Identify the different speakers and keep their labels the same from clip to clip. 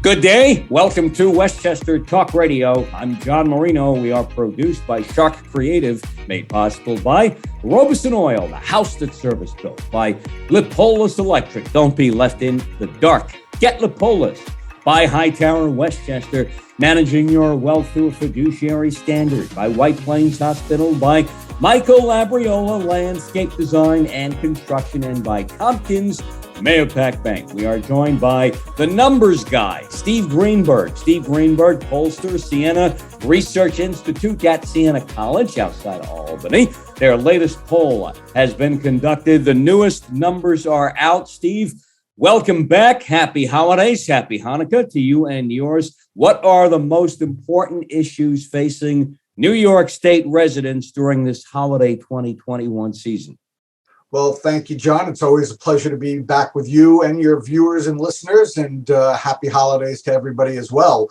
Speaker 1: Good day. Welcome to Westchester Talk Radio. I'm John Marino. We are produced by Sharc Creative, made possible by Robeson Oil, the house that service built, by Lipolis Electric. Don't be left in the dark. Get Lipolis. By Hightower in Westchester, managing your wealth through a fiduciary standard. By White Plains Hospital. By Michael Labriola, Landscape Design and Construction. And by Tompkins Mahopac Bank. We are joined by the numbers guy, Steve Greenberg. Steve Greenberg, Pollster, Siena Research Institute at Siena College outside of Albany. Their latest poll has been conducted. The newest numbers are out. Steve, welcome back. Happy holidays. Happy Hanukkah to you and yours. What are the most important issues facing New York State residents during this holiday 2021 season?
Speaker 2: Well, thank you, John. It's always a pleasure to be back with you and your viewers and listeners, and happy holidays to everybody as well.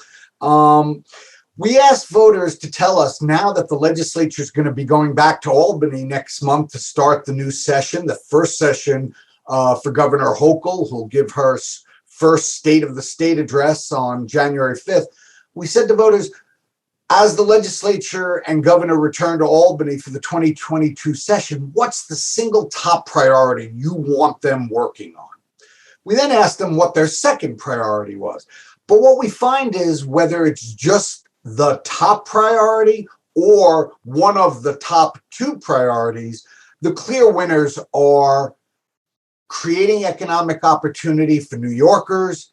Speaker 2: We asked voters to tell us, now that the legislature is going to be going back to Albany next month to start the new session, the first session for Governor Hochul, who'll give her first State of the State address on January 5th. We said to voters, as the legislature and governor return to Albany for the 2022 session, what's the single top priority you want them working on? We then asked them what their second priority was. But what we find is, whether it's just the top priority or one of the top two priorities, the clear winners are creating economic opportunity for New Yorkers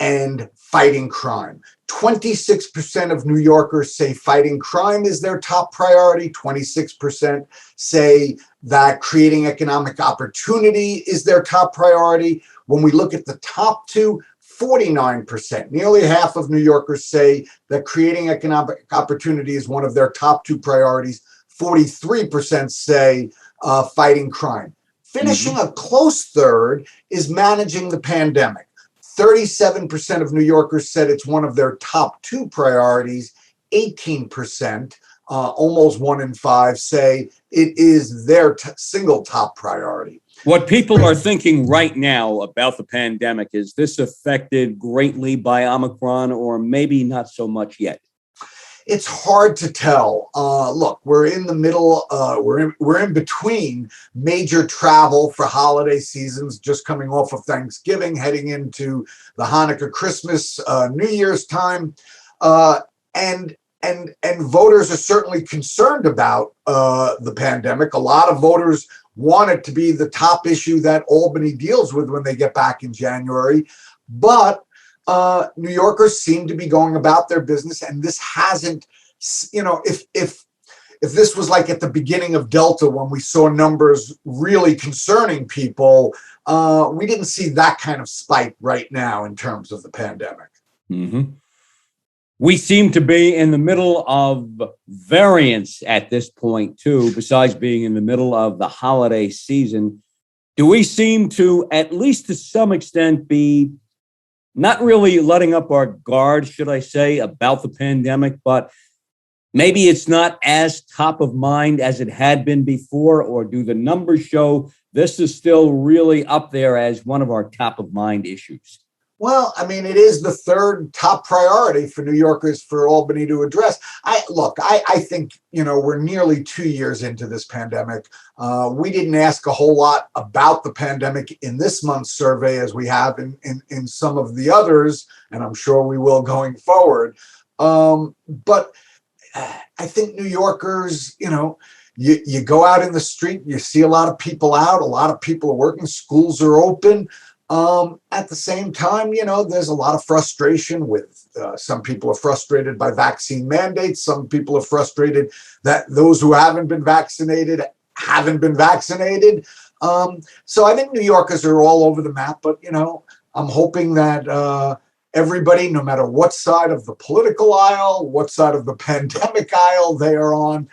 Speaker 2: and fighting crime. 26% of New Yorkers say fighting crime is their top priority. 26% say that creating economic opportunity is their top priority. When we look at the top two, 49%, nearly half of New Yorkers say that creating economic opportunity is one of their top two priorities. 43% say fighting crime. Finishing a close third is managing the pandemic. 37% of New Yorkers said it's one of their top two priorities. 18%, almost 1 in 5, say it is their single top priority.
Speaker 1: What people are thinking right now about the pandemic, is this affected greatly by Omicron, or maybe not so much yet?
Speaker 2: It's hard to tell. Look, we're in the middle. We're in between major travel for holiday seasons, just coming off of Thanksgiving, heading into the Hanukkah, Christmas, New Year's time, and voters are certainly concerned about the pandemic. A lot of voters want it to be the top issue that Albany deals with when they get back in January, but New Yorkers seem to be going about their business, and this hasn't, if this was like at the beginning of Delta, when we saw numbers really concerning people, we didn't see that kind of spike right now in terms of the pandemic.
Speaker 1: Mm-hmm. We seem to be in the middle of variants at this point, too, besides being in the middle of the holiday season. Do we seem to, at least to some extent, be not really letting up our guard, should I say, about the pandemic, but maybe it's not as top of mind as it had been before? Or do the numbers show this is still really up there as one of our top of mind issues?
Speaker 2: Well, I mean, it is the third top priority for New Yorkers for Albany to address. I think, we're nearly 2 years into this pandemic. We didn't ask a whole lot about the pandemic in this month's survey as we have in some of the others, and I'm sure we will going forward. But I think New Yorkers, you go out in the street, you see a lot of people out, a lot of people are working, schools are open. At the same time, there's a lot of frustration with some people are frustrated by vaccine mandates. Some people are frustrated that those who haven't been vaccinated. So I think New Yorkers are all over the map, but, I'm hoping that everybody, no matter what side of the political aisle, what side of the pandemic aisle they are on,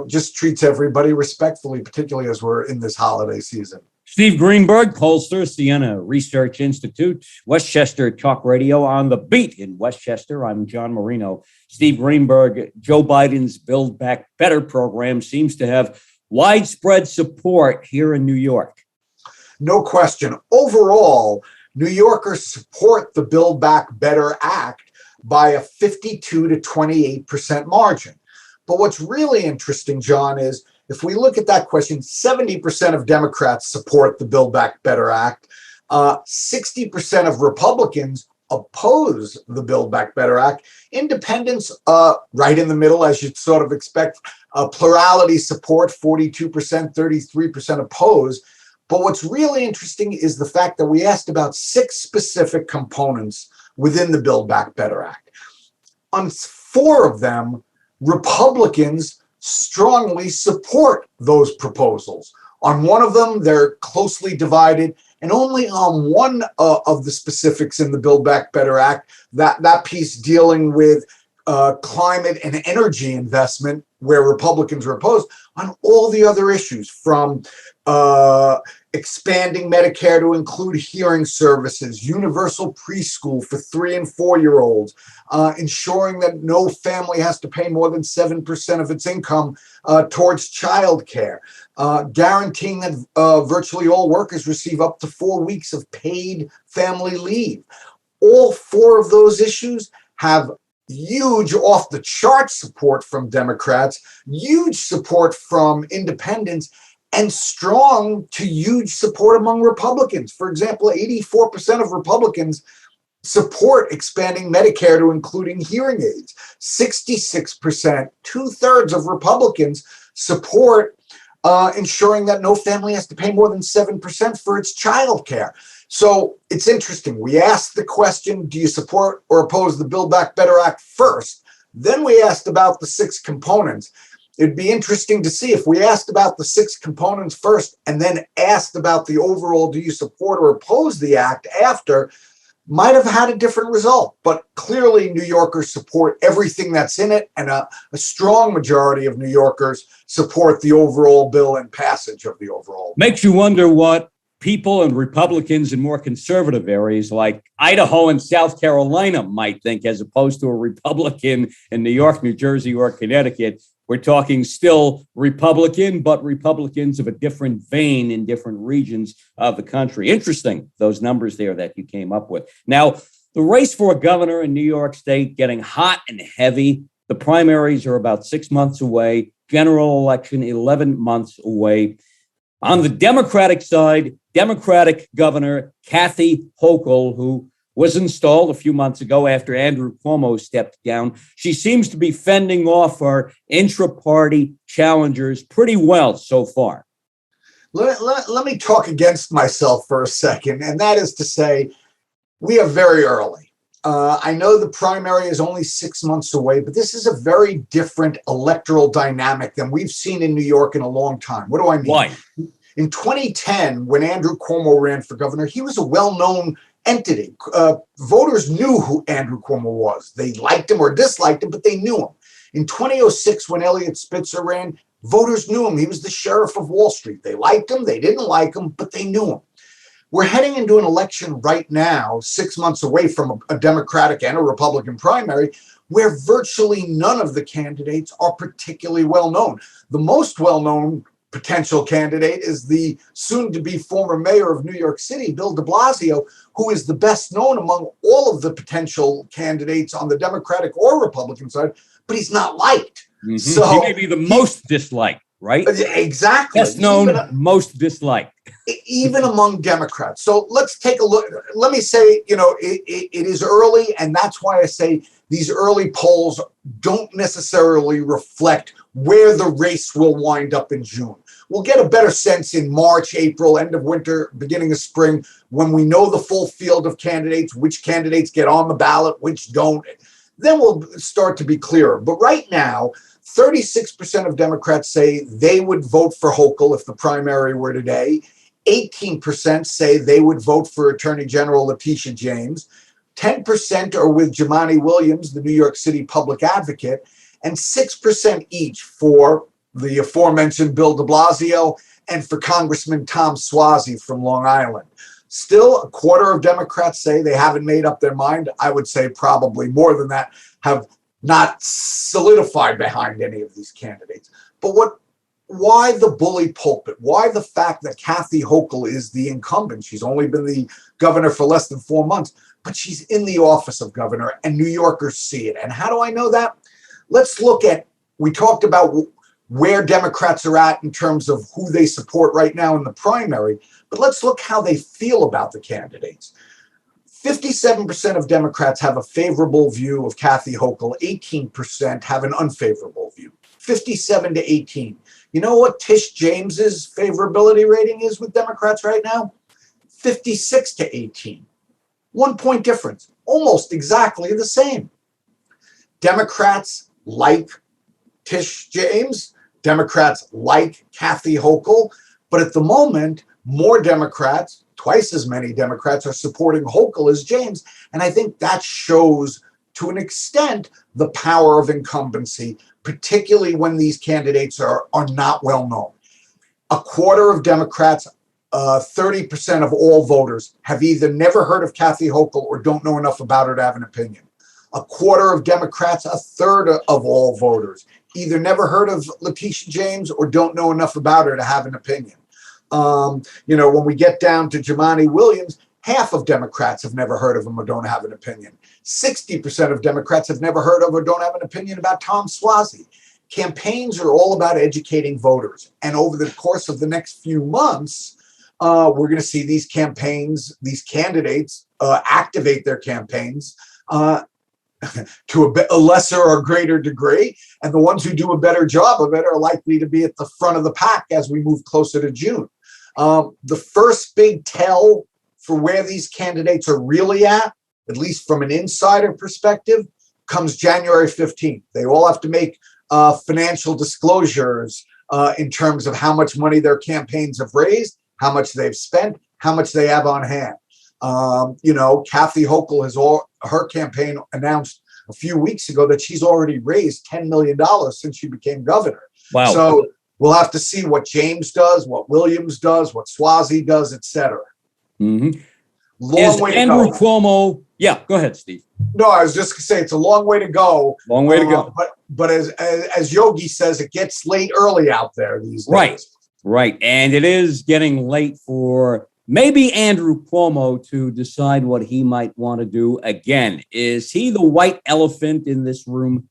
Speaker 2: just treats everybody respectfully, particularly as we're in this holiday season.
Speaker 1: Steve Greenberg, Pollster, Siena Research Institute, Westchester Talk Radio on the Beat in Westchester. I'm John Marino. Steve Greenberg, Joe Biden's Build Back Better program seems to have widespread support here in New York.
Speaker 2: No question. Overall, New Yorkers support the Build Back Better Act by a 52 to 28% margin. But what's really interesting, John, is if we look at that question, 70% of Democrats support the Build Back Better Act. 60% of Republicans oppose the Build Back Better Act. Independents, right in the middle, as you'd sort of expect. Plurality support, 42%, 33% oppose. But what's really interesting is the fact that we asked about 6 specific components within the Build Back Better Act. On 4 of them, Republicans strongly support those proposals. On one of them, they're closely divided, and only on one of the specifics in the Build Back Better Act, that piece dealing with climate and energy investment, where Republicans are opposed. On all the other issues, from expanding Medicare to include hearing services, universal preschool for 3 and 4-year-olds, ensuring that no family has to pay more than 7% of its income towards childcare, guaranteeing that virtually all workers receive up to 4 weeks of paid family leave. All 4 of those issues have huge off-the-chart support from Democrats, huge support from independents, and strong to huge support among Republicans. For example, 84% of Republicans support expanding Medicare to including hearing aids. 66%, 2/3 of Republicans support ensuring that no family has to pay more than 7% for its child care. So it's interesting. We asked the question, do you support or oppose the Build Back Better Act first? Then we asked about the 6 components. It'd be interesting to see if we asked about the 6 components first and then asked about the overall, do you support or oppose the act after, might have had a different result. But clearly New Yorkers support everything that's in it, and a strong majority of New Yorkers support the overall bill and passage of the overall bill.
Speaker 1: Makes you wonder what people and Republicans in more conservative areas like Idaho and South Carolina might think, as opposed to a Republican in New York, New Jersey, or Connecticut. We're talking still Republican, but Republicans of a different vein in different regions of the country. Interesting, those numbers there that you came up with. Now, the race for a governor in New York State getting hot and heavy. The primaries are about 6 months away. General election, 11 months away. On the Democratic side, Democratic Governor Kathy Hochul, who was installed a few months ago after Andrew Cuomo stepped down. She seems to be fending off her intra-party challengers pretty well so far.
Speaker 2: Let me talk against myself for a second, and that is to say, we are very early. I know the primary is only 6 months away, but this is a very different electoral dynamic than we've seen in New York in a long time. What do I mean?
Speaker 1: Why?
Speaker 2: In 2010, when Andrew Cuomo ran for governor, he was a well-known entity. Voters knew who Andrew Cuomo was. They liked him or disliked him, but they knew him. In 2006, when Eliot Spitzer ran, voters knew him. He was the sheriff of Wall Street. They liked him, they didn't like him, but they knew him. We're heading into an election right now, 6 months away from a Democratic and a Republican primary, where virtually none of the candidates are particularly well known. The most well-known potential candidate is the soon-to-be former mayor of New York City, Bill de Blasio, who is the best known among all of the potential candidates on the Democratic or Republican side, but he's not liked.
Speaker 1: Mm-hmm. So he may be the most disliked, right?
Speaker 2: Exactly.
Speaker 1: Best known, most disliked.
Speaker 2: Even among Democrats. So let's take a look. Let me say, it is early, and that's why I say these early polls don't necessarily reflect where the race will wind up in June. We'll get a better sense in March, April, end of winter, beginning of spring, when we know the full field of candidates, which candidates get on the ballot, which don't. Then we'll start to be clearer. But right now, 36% of Democrats say they would vote for Hochul if the primary were today. 18% say they would vote for Attorney General Letitia James. 10% are with Jumaane Williams, the New York City public advocate, and 6% each for the aforementioned Bill de Blasio and for Congressman Tom Suozzi from Long Island. Still, a quarter of Democrats say they haven't made up their mind. I would say probably more than that have not solidified behind any of these candidates. But what why the bully pulpit? Why the fact that Kathy Hochul is the incumbent? She's only been the governor for less than 4 months, but she's in the office of governor, and New Yorkers see it. And how do I know that? Let's look at, we talked about where Democrats are at in terms of who they support right now in the primary, but let's look how they feel about the candidates. 57% of Democrats have a favorable view of Kathy Hochul. 18% have an unfavorable view. 57 to 18. You know what Tish James's favorability rating is with Democrats right now? 56 to 18. 1 point difference. Almost exactly the same. Democrats like Tish James. Democrats like Kathy Hochul. But at the moment, more Democrats, twice as many Democrats, are supporting Hochul as James. And I think that shows, to an extent, the power of incumbency, particularly when these candidates are not well known. A quarter of Democrats, 30% of all voters, have either never heard of Kathy Hochul or don't know enough about her to have an opinion. A quarter of Democrats, a third of all voters, either never heard of Letitia James or don't know enough about her to have an opinion. When we get down to Jumaane Williams, half of Democrats have never heard of him or don't have an opinion. 60% of Democrats have never heard of or don't have an opinion about Tom Suozzi. Campaigns are all about educating voters. And over the course of the next few months, we're going to see these campaigns, these candidates activate their campaigns to a lesser or greater degree. And the ones who do a better job of it are likely to be at the front of the pack as we move closer to June. The first big tell for where these candidates are really at least from an insider perspective, comes January 15th. They all have to make financial disclosures in terms of how much money their campaigns have raised, how much they've spent, how much they have on hand. Kathy Hochul has her campaign announced a few weeks ago that she's already raised $10 million since she became governor.
Speaker 1: Wow.
Speaker 2: So we'll have to see what James does, what Williams does, what Suozzi does, et cetera.
Speaker 1: Mm-hmm.
Speaker 2: Long way to go.
Speaker 1: Andrew Cuomo. Yeah, go ahead, Steve.
Speaker 2: No, I was just going to say it's a long way to go.
Speaker 1: Long way to go.
Speaker 2: But as Yogi says, it gets late early out there these days.
Speaker 1: Right. And it is getting late for maybe Andrew Cuomo to decide what he might want to do again. Is he the white elephant in this room?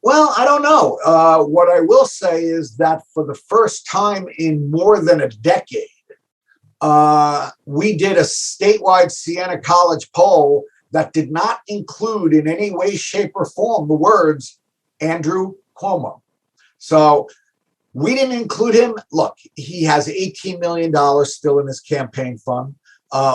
Speaker 2: Well, I don't know. What I will say is that for the first time in more than a decade, we did a statewide Siena College poll that did not include in any way, shape, or form the words Andrew Cuomo. So we didn't include him. Look, he has $18 million still in his campaign fund.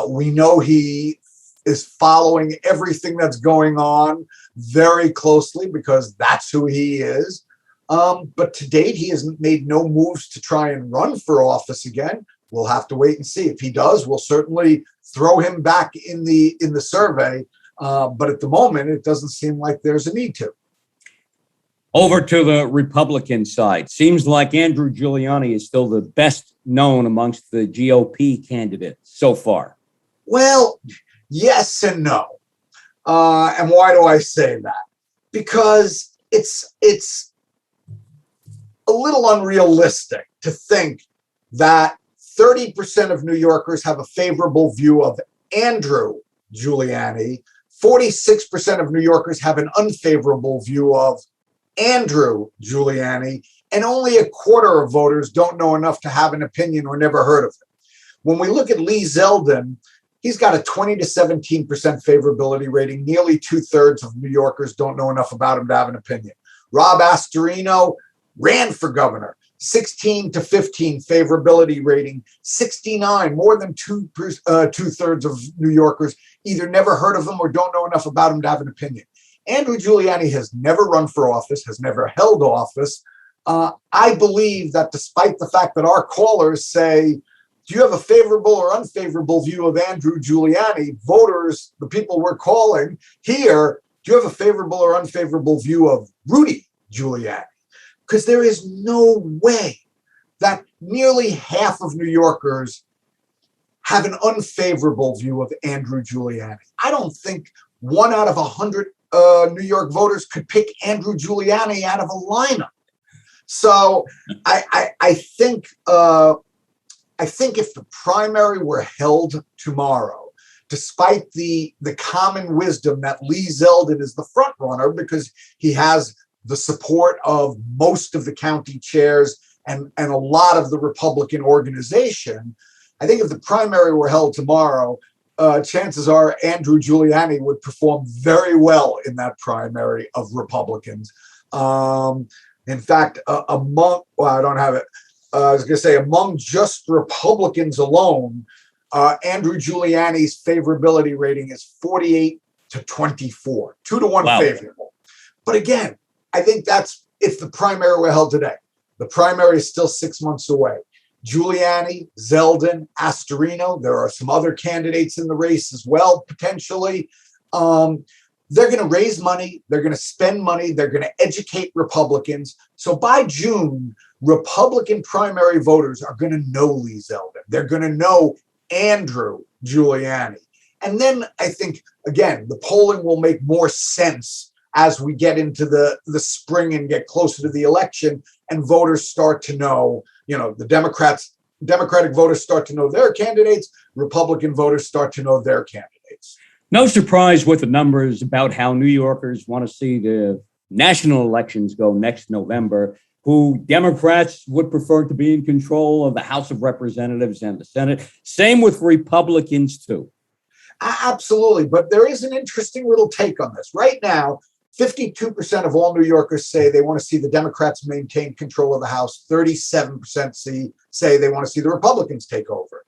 Speaker 2: We know he is following everything that's going on very closely because that's who he is. But to date, he has made no moves to try and run for office again. We'll have to wait and see. If he does, we'll certainly throw him back in the survey. But at the moment, it doesn't seem like there's a need to.
Speaker 1: Over to the Republican side. Seems like Andrew Giuliani is still the best known amongst the GOP candidates so far.
Speaker 2: Well, yes and no. And why do I say that? Because it's a little unrealistic to think that 30% of New Yorkers have a favorable view of Andrew Giuliani. 46% of New Yorkers have an unfavorable view of Andrew Giuliani, and only a quarter of voters don't know enough to have an opinion or never heard of him. When we look at Lee Zeldin, he's got a 20 to 17% favorability rating. Nearly 2/3 of New Yorkers don't know enough about him to have an opinion. Rob Astorino ran for governor. 16 to 15 favorability rating, 69, more than 2/3 of New Yorkers either never heard of him or don't know enough about him to have an opinion. Andrew Giuliani has never run for office, has never held office. I believe that despite the fact that our callers say, do you have a favorable or unfavorable view of Andrew Giuliani? Voters, the people we're calling here, do you have a favorable or unfavorable view of Rudy Giuliani? Because there is no way that nearly half of New Yorkers have an unfavorable view of Andrew Giuliani. I don't think 1 out of 100 New York voters could pick Andrew Giuliani out of a lineup. So I think if the primary were held tomorrow, despite the common wisdom that Lee Zeldin is the front runner because he has the support of most of the county chairs and a lot of the Republican organization, I think if the primary were held tomorrow, chances are Andrew Giuliani would perform very well in that primary of Republicans. In fact, among just Republicans alone, Andrew Giuliani's favorability rating is 48 to 24, 2-1
Speaker 1: Wow.
Speaker 2: favorable. But again, I think that's if the primary were held today. The primary is still 6 months away. Giuliani, Zeldin, Astorino, there are some other candidates in the race as well, potentially. They're going to raise money. They're going to spend money. They're going to educate Republicans. So by June, Republican primary voters are going to know Lee Zeldin. They're going to know Andrew Giuliani. And then I think, again, the polling will make more sense as we get into the spring and get closer to the election and voters start to know, the Democratic voters start to know their candidates, Republican voters start to know their candidates.
Speaker 1: No surprise with the numbers about how New Yorkers want to see the national elections go next November, who Democrats would prefer to be in control of the House of Representatives and the Senate. Same with Republicans, too.
Speaker 2: Absolutely. But there is an interesting little take on this. Right now, 52% of all New Yorkers say they want to see the Democrats maintain control of the House. 37% say they want to see the Republicans take over.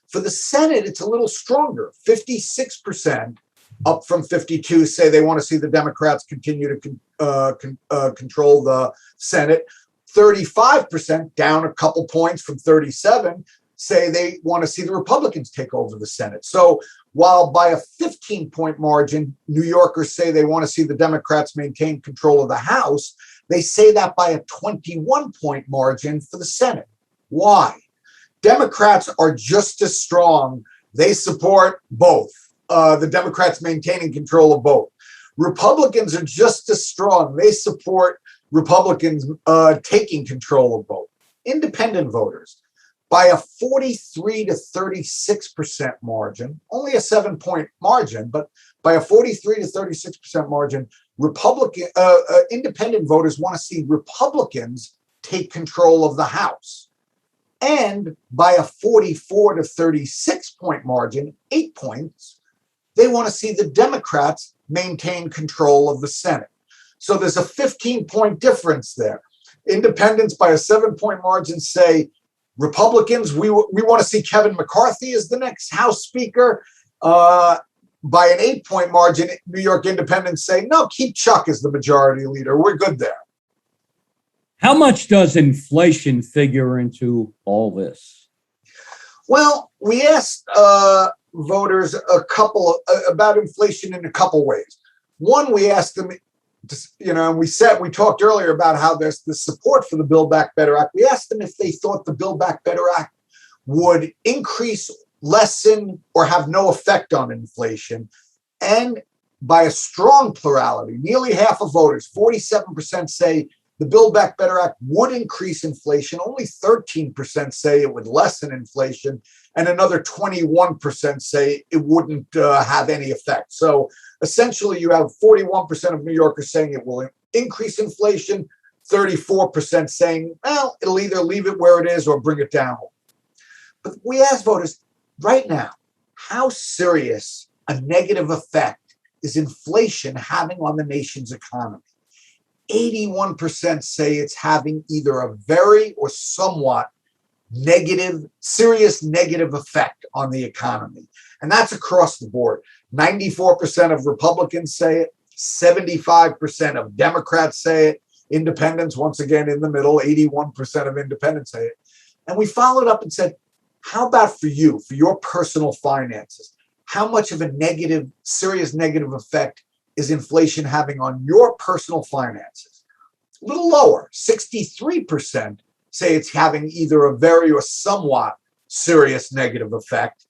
Speaker 2: For the Senate, it's a little stronger. 56%, up from 52, say they want to see the Democrats continue to control the Senate. 35%, down a couple points from 37, say they want to see the Republicans take over the Senate. So while by a 15-point margin, New Yorkers say they want to see the Democrats maintain control of the House, they say that by a 21-point margin for the Senate. Why? Democrats are just as strong. They support both. The Democrats maintaining control of both. Republicans are just as strong. They support Republicans taking control of both. Independent voters, by a 43 to 36% margin, only a 7-point margin, but by a 43 to 36% margin, independent voters want to see Republicans take control of the House. And by a 44 to 36-point margin, 8 points, they want to see the Democrats maintain control of the Senate. So there's a 15-point difference there. Independents by a 7-point margin say, Republicans, we want to see Kevin McCarthy as the next House Speaker. By an 8-point margin, New York independents say, no, keep Chuck as the majority leader. We're good there.
Speaker 1: How much does inflation figure into all this?
Speaker 2: Well, we asked voters about inflation in a couple ways. One, we asked them, we talked earlier about how there's the support for the Build Back Better Act. We asked them if they thought the Build Back Better Act would increase, lessen, or have no effect on inflation. And by a strong plurality, nearly half of voters, 47% say the Build Back Better Act would increase inflation. Only 13% say it would lessen inflation. And another 21% say it wouldn't have any effect. So essentially, you have 41% of New Yorkers saying it will increase inflation, 34% saying, well, it'll either leave it where it is or bring it down. But we ask voters right now, how serious a negative effect is inflation having on the nation's economy? 81% say it's having either a very or somewhat serious negative effect on the economy. And that's across the board. 94% of Republicans say it. 75% of Democrats say it. Independents, once again, in the middle, 81% of independents say it. And we followed up and said, how about for you, for your personal finances? How much of a serious negative effect is inflation having on your personal finances? A little lower, 63% say it's having either a very or somewhat serious negative effect.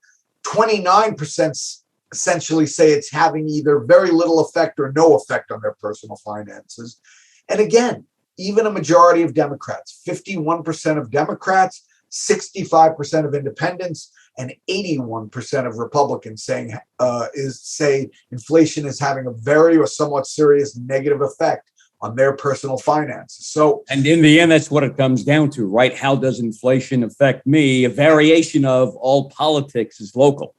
Speaker 2: 29% essentially say it's having either very little effect or no effect on their personal finances. And again, even a majority of Democrats, 51% of Democrats, 65% of independents, and 81% of Republicans say inflation is having a very or somewhat serious negative effect on their personal finances. So,
Speaker 1: and in the end, that's what it comes down to, right? How does inflation affect me? A variation of all politics is local.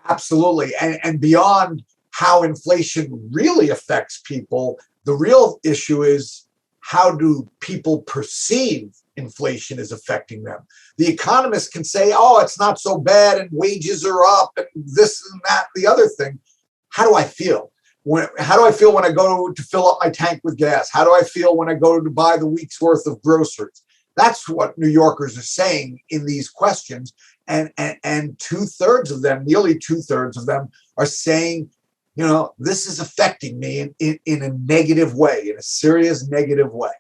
Speaker 2: Absolutely. And beyond how inflation really affects people, the real issue is, how do people perceive inflation is affecting them? The economists can say, oh, it's not so bad and wages are up and this and that, the other thing. How do I feel? How do I feel when I go to fill up my tank with gas? How do I feel when I go to buy the week's worth of groceries? That's what New Yorkers are saying in these questions. And two-thirds of them, nearly two-thirds of them, are saying, this is affecting me in a negative way, in a serious negative way.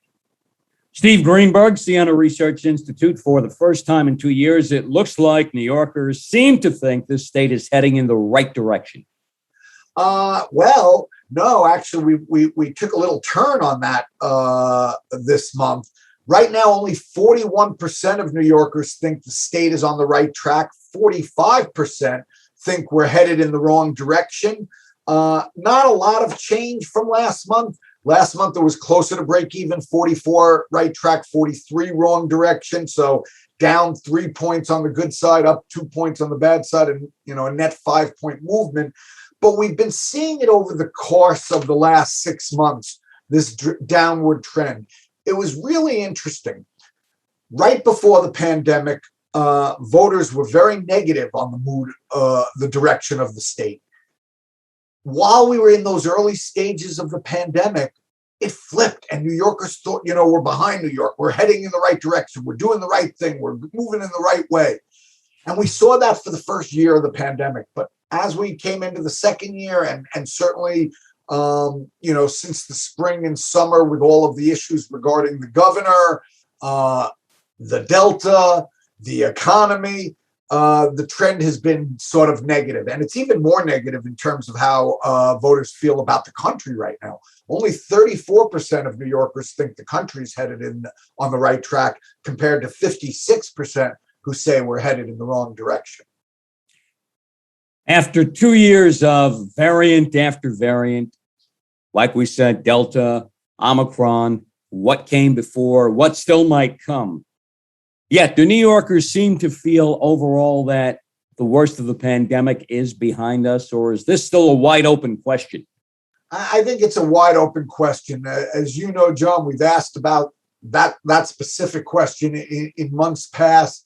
Speaker 1: Steve Greenberg, Siena Research Institute. For the first time in 2 years, it looks like New Yorkers seem to think this state is heading in the right direction.
Speaker 2: Well, no, actually, we took a little turn on that this month. Right now, only 41% of New Yorkers think the state is on the right track. 45% think we're headed in the wrong direction. Not a lot of change from last month. Last month, it was closer to break even, 44 right track, 43 wrong direction. So down 3 points on the good side, up 2 points on the bad side, and a net 5-point movement. But we've been seeing it over the course of the last 6 months, this downward trend. It was really interesting. Right before the pandemic, voters were very negative on the mood, the direction of the state. While we were in those early stages of the pandemic, it flipped, and New Yorkers thought, we're behind New York. We're heading in the right direction. We're doing the right thing. We're moving in the right way. And we saw that for the first year of the pandemic. But as we came into the second year, and certainly, since the spring and summer with all of the issues regarding the governor, the Delta, the economy, the trend has been sort of negative. And it's even more negative in terms of how voters feel about the country right now. Only 34% of New Yorkers think the country's headed on the right track, compared to 56% who say we're headed in the wrong direction.
Speaker 1: After 2 years of variant after variant, like we said, Delta, Omicron, what came before, what still might come. Yet, do New Yorkers seem to feel overall that the worst of the pandemic is behind us, or is this still a wide open question?
Speaker 2: I think it's a wide open question. As you know, John, we've asked about that specific question in months past,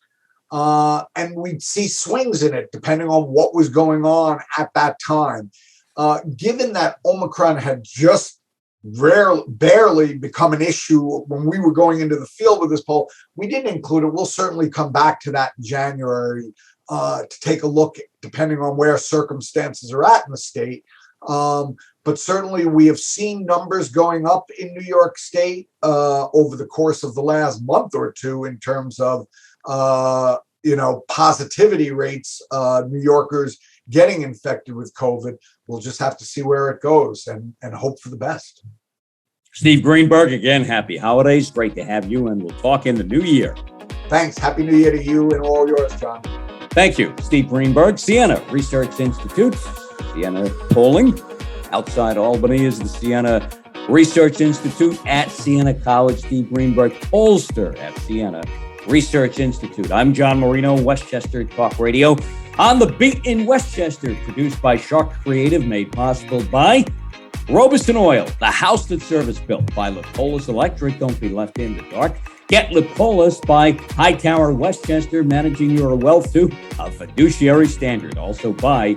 Speaker 2: and we'd see swings in it depending on what was going on at that time. Given that Omicron had just barely become an issue when we were going into the field with this poll, we didn't include it. We'll certainly come back to that in January to take a look, depending on where circumstances are at in the state. But certainly we have seen numbers going up in New York State over the course of the last month or two in terms of, positivity rates, New Yorkers getting infected with COVID. We'll just have to see where it goes and hope for the best.
Speaker 1: Steve Greenberg, again, happy holidays. Great to have you, and we'll talk in the new year.
Speaker 2: Thanks. Happy New Year to you and all yours, John.
Speaker 1: Thank you. Steve Greenberg, Siena Research Institute, Siena polling. Outside Albany is the Siena Research Institute at Siena College. Steve Greenberg, Pollster at Siena Research Institute. I'm John Marino, Westchester Talk Radio. On the Beat in Westchester, produced by Sharc Creative, made possible by Robeson Oil, the house that service built by Lipolis Electric. Don't be left in the dark. Get Lipolis by Hightower Westchester, managing your wealth to a fiduciary standard. Also by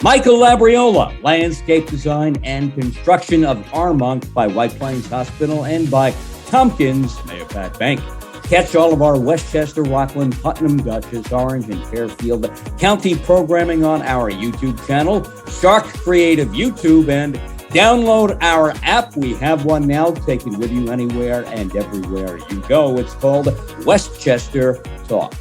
Speaker 1: Michael Labriola, landscape design and construction of Armonk by White Plains Hospital, and by Tompkins Mahopac Bank. Catch all of our Westchester, Rockland, Putnam, Dutchess, Orange, and Fairfield County programming on our YouTube channel, Sharc Creative YouTube, and download our app. We have one now. Take it with you anywhere and everywhere you go. It's called Westchester Talk.